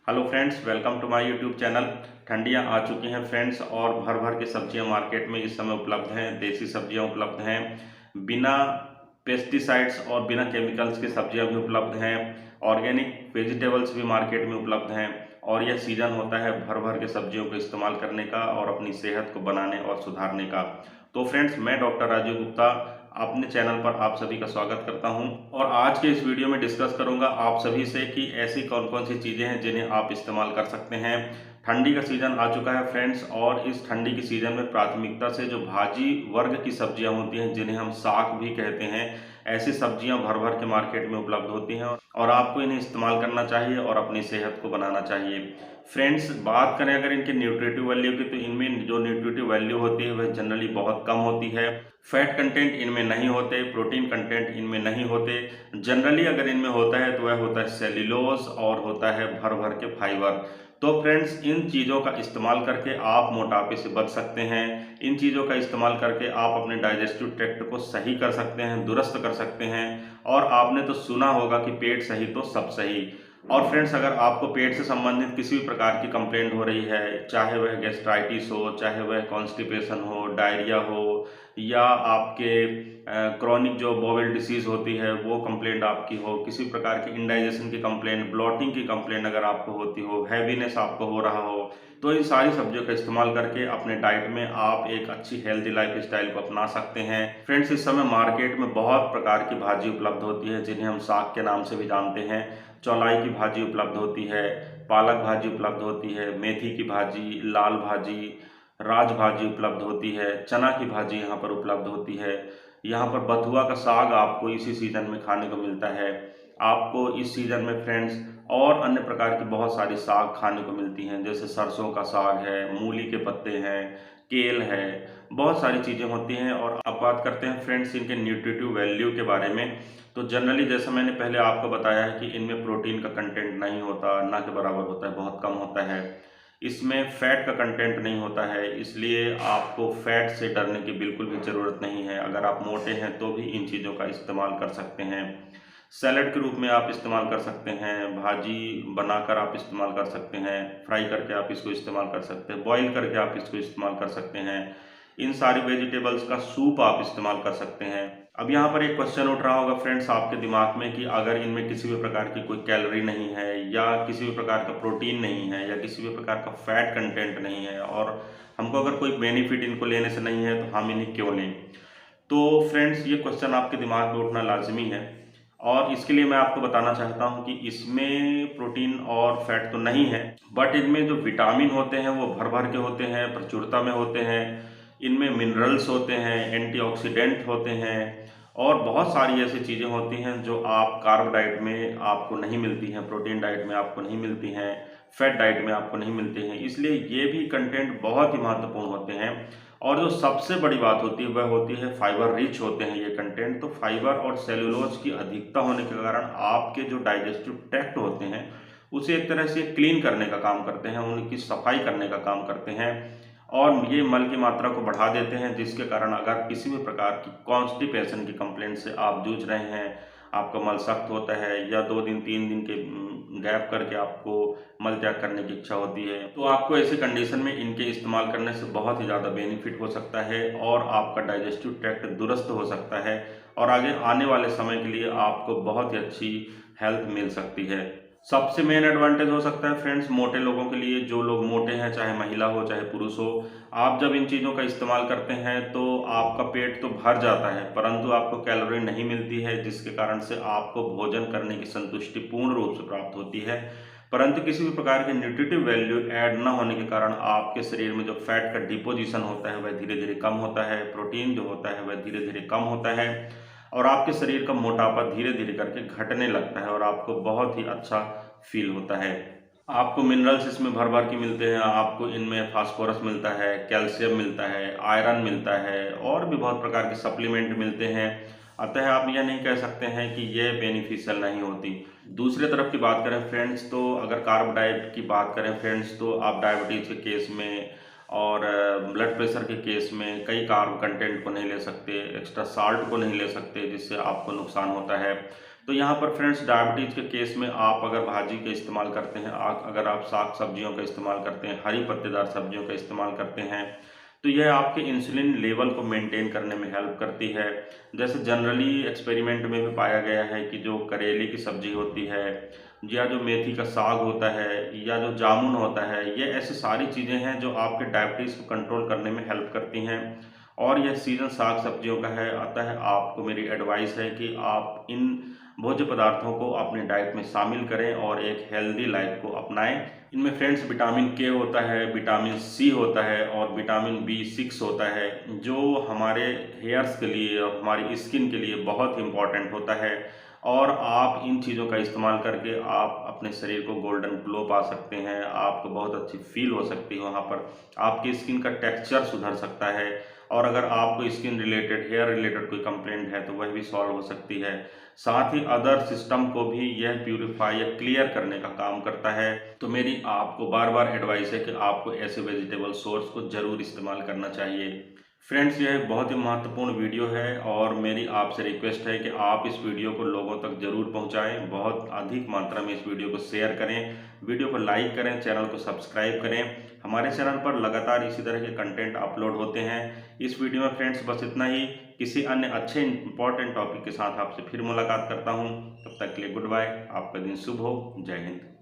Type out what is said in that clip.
Hello friends, welcome to my YouTube channel. ठंडियां आ चुकी हैं फ्रेंड्स और भर भर के सब्जियां मार्केट में इस समय उपलब्ध हैं। देसी सब्जियां उपलब्ध हैं, बिना पेस्टिसाइड्स और बिना केमिकल्स की सब्जियां भी उपलब्ध हैं। ऑर्गेनिक वेजिटेबल्स भी मार्केट में उपलब्ध हैं और यह सीज़न होता है भर भर के सब्जियों को इस्तेमाल करने का और अपनी सेहत को बनाने और सुधारने का। तो फ्रेंड्स, मैं डॉक्टर राजीव गुप्ता अपने चैनल पर आप सभी का स्वागत करता हूं और आज के इस वीडियो में डिस्कस करूंगा आप सभी से कि ऐसी कौन कौन सी चीज़ें हैं जिन्हें आप इस्तेमाल कर सकते हैं। ठंडी का सीज़न आ चुका है फ्रेंड्स और इस ठंडी के सीज़न में प्राथमिकता से जो भाजी वर्ग की सब्जियां होती हैं, जिन्हें हम साग भी कहते हैं, ऐसी सब्जियां भर भर के मार्केट में उपलब्ध होती हैं और आपको इन्हें इस्तेमाल करना चाहिए और अपनी सेहत को बनाना चाहिए। फ्रेंड्स, बात करें अगर इनके न्यूट्रिटिव वैल्यू की, तो इनमें जो न्यूट्रिटिव वैल्यू होती है वह जनरली बहुत कम होती है। फैट कंटेंट इनमें नहीं होते, प्रोटीन कंटेंट इनमें नहीं होते। जनरली अगर इनमें होता है तो वह होता है सेल्यूलोज और होता है भर भर के फाइबर। तो फ्रेंड्स, इन चीज़ों का इस्तेमाल करके आप मोटापे से बच सकते हैं। इन चीज़ों का इस्तेमाल करके आप अपने डाइजेस्टिव ट्रैक्ट को सही कर सकते हैं, दुरुस्त कर सकते हैं। और आपने तो सुना होगा कि पेट सही तो सब सही। और फ्रेंड्स, अगर आपको पेट से संबंधित किसी भी प्रकार की कंप्लेंट हो रही है, चाहे वह गैस्ट्राइटिस हो, चाहे वह कॉन्स्टिपेशन हो, डायरिया हो, या आपके क्रॉनिक जो बॉवल डिसीज होती है वो कंप्लेंट आपकी हो, किसी प्रकार की इंडाइजेशन की कंप्लेंट, ब्लॉटिंग की कंप्लेंट अगर आपको होती हो, हैवीनेस आपको हो रहा हो, तो इन सारी सब्जियों का इस्तेमाल करके अपने डाइट में आप एक अच्छी हेल्दी लाइफ स्टाइल को अपना सकते हैं। फ्रेंड्स, इस समय मार्केट में बहुत प्रकार की भाजी उपलब्ध होती है जिन्हें हम साग के नाम से भी जानते हैं। चौलाई की भाजी उपलब्ध होती है, पालक भाजी उपलब्ध होती है, मेथी की भाजी, लाल भाजी, राज भाजी उपलब्ध होती है, चना की भाजी यहाँ पर उपलब्ध होती है। यहाँ पर बथुआ का साग आपको इसी सीज़न में खाने को मिलता है। आपको इस सीज़न में फ्रेंड्स और अन्य प्रकार की बहुत सारी साग खाने को मिलती हैं, जैसे सरसों का साग है, मूली के पत्ते हैं, केल है, बहुत सारी चीज़ें होती हैं। और अब बात करते हैं फ्रेंड्स इनके न्यूट्रिटिव वैल्यू के बारे में। तो जनरली जैसा मैंने पहले आपको बताया है कि इनमें प्रोटीन का कंटेंट नहीं होता, ना के बराबर होता है, बहुत कम होता है। इसमें फैट का कंटेंट नहीं होता है, इसलिए आपको फैट से डरने की बिल्कुल भी ज़रूरत नहीं है। अगर आप मोटे हैं तो भी इन चीज़ों का इस्तेमाल कर सकते हैं। सैलड के रूप में आप इस्तेमाल कर सकते हैं, भाजी बनाकर आप इस्तेमाल कर सकते हैं, फ्राई करके आप इसको इस्तेमाल कर सकते हैं, बॉईल करके आप इसको इस्तेमाल कर सकते हैं। इन सारी वेजिटेबल्स का सूप आप इस्तेमाल कर सकते हैं। अब यहाँ पर एक क्वेश्चन उठ रहा होगा फ्रेंड्स आपके दिमाग में कि अगर इनमें किसी भी प्रकार की कोई कैलोरी नहीं है, या किसी भी प्रकार का प्रोटीन नहीं है, या किसी भी प्रकार का फैट कंटेंट नहीं है, और हमको अगर कोई बेनिफिट इनको लेने से नहीं है, तो हम इन्हें क्यों लें? तो फ्रेंड्स, ये क्वेश्चन आपके दिमाग में उठना लाजमी है और इसके लिए मैं आपको बताना चाहता हूँ कि इसमें प्रोटीन और फैट तो नहीं है, बट इनमें जो विटामिन होते हैं वो भर भर के होते हैं, प्रचुरता में होते हैं। इनमें मिनरल्स होते हैं, एंटीऑक्सीडेंट होते हैं और बहुत सारी ऐसी चीज़ें होती हैं जो आप कार्ब डाइट में आपको नहीं मिलती हैं, प्रोटीन डाइट में आपको नहीं मिलती हैं, फैट डाइट में आपको नहीं मिलती हैं। इसलिए ये भी कंटेंट बहुत ही महत्वपूर्ण होते हैं। और जो सबसे बड़ी बात होती है वह होती है फाइबर रिच होते हैं ये कंटेंट। तो फाइबर और सेलुलोज की अधिकता होने के कारण आपके जो डाइजेस्टिव ट्रैक्ट होते हैं उसे एक तरह से क्लीन करने का काम करते हैं, उनकी सफाई करने का काम करते हैं और ये मल की मात्रा को बढ़ा देते हैं, जिसके कारण अगर किसी भी प्रकार की कॉन्स्टिपेशन की कंप्लेंट से आप जूझ रहे हैं, आपका मल सख्त होता है या 2 दिन 3 दिन के गैप करके आपको मल त्याग करने की इच्छा होती है, तो आपको ऐसी कंडीशन में इनके इस्तेमाल करने से बहुत ही ज़्यादा बेनिफिट हो सकता है और आपका डाइजेस्टिव ट्रैक्ट दुरुस्त हो सकता है और आगे आने वाले समय के लिए आपको बहुत ही अच्छी हेल्थ मिल सकती है। सबसे मेन एडवांटेज हो सकता है फ्रेंड्स मोटे लोगों के लिए, जो लोग मोटे हैं, चाहे महिला हो चाहे पुरुष हो। आप जब इन चीज़ों का इस्तेमाल करते हैं तो आपका पेट तो भर जाता है, परंतु आपको कैलोरी नहीं मिलती है, जिसके कारण से आपको भोजन करने की संतुष्टि पूर्ण रूप से प्राप्त होती है। परंतु किसी भी प्रकार के न्यूट्रिटिव वैल्यू ऐड न होने के कारण आपके शरीर में जो फैट का डिपोजिशन होता है वह धीरे धीरे कम होता है, प्रोटीन जो होता है वह धीरे धीरे कम होता है और आपके शरीर का मोटापा धीरे धीरे करके घटने लगता है और आपको बहुत ही अच्छा फील होता है। आपको मिनरल्स इसमें भर भर के मिलते हैं, आपको इनमें फास्फोरस मिलता है, कैल्शियम मिलता है, आयरन मिलता है और भी बहुत प्रकार के सप्लीमेंट मिलते हैं। अतः आप यह नहीं कह सकते हैं कि यह बेनिफिशियल नहीं होती। दूसरे तरफ की बात करें फ्रेंड्स, तो अगर कार्ब डाइट की बात करें फ्रेंड्स, तो आप डायबिटीज़ के केस में और ब्लड प्रेशर के केस में कई कार्ब कंटेंट को नहीं ले सकते, एक्स्ट्रा साल्ट को नहीं ले सकते, जिससे आपको नुकसान होता है। तो यहाँ पर फ्रेंड्स डायबिटीज़ के केस में आप अगर भाजी का इस्तेमाल करते हैं, अगर आप साग सब्जियों का इस्तेमाल करते हैं, हरी पत्तेदार सब्जियों का इस्तेमाल करते हैं, तो यह आपके इंसुलिन लेवल को मेंटेन करने में हेल्प करती है। जैसे जनरली एक्सपेरिमेंट में भी पाया गया है कि जो करेले की सब्जी होती है, या जो मेथी का साग होता है, या जो जामुन होता है, ये ऐसी सारी चीज़ें हैं जो आपके डायबिटीज़ को कंट्रोल करने में हेल्प करती हैं। और यह सीजन साग सब्जियों का है, अतः आपको मेरी एडवाइस है कि आप इन भोज्य पदार्थों को अपने डाइट में शामिल करें और एक हेल्दी लाइफ को अपनाएं। इनमें फ्रेंड्स विटामिन के होता है, विटामिन सी होता है और विटामिन B6 होता है, जो हमारे हेयर्स के लिए और हमारी स्किन के लिए बहुत इंपॉर्टेंट होता है। और आप इन चीज़ों का इस्तेमाल करके आप अपने शरीर को गोल्डन ग्लो पा सकते हैं, आपको बहुत अच्छी फील हो सकती है, वहाँ पर आपकी स्किन का टेक्सचर सुधर सकता है। और अगर आपको स्किन रिलेटेड, हेयर रिलेटेड कोई कंप्लेंट है तो वह भी सॉल्व हो सकती है। साथ ही अदर सिस्टम को भी यह प्यूरिफाई या क्लियर करने का काम करता है। तो मेरी आपको बार बार एडवाइस है कि आपको ऐसे वेजिटेबल सोर्स को ज़रूर इस्तेमाल करना चाहिए। फ्रेंड्स, यह एक बहुत ही महत्वपूर्ण वीडियो है और मेरी आपसे रिक्वेस्ट है कि आप इस वीडियो को लोगों तक ज़रूर पहुंचाएं, बहुत अधिक मात्रा में इस वीडियो को शेयर करें, वीडियो को लाइक करें, चैनल को सब्सक्राइब करें। हमारे चैनल पर लगातार इसी तरह के कंटेंट अपलोड होते हैं। इस वीडियो में फ्रेंड्स बस इतना ही। किसी अन्य अच्छे इंपॉर्टेंट टॉपिक के साथ आपसे फिर मुलाकात करता हूँ। तब तक के लिए गुड बाय। आपका दिन शुभ हो। जय हिंद।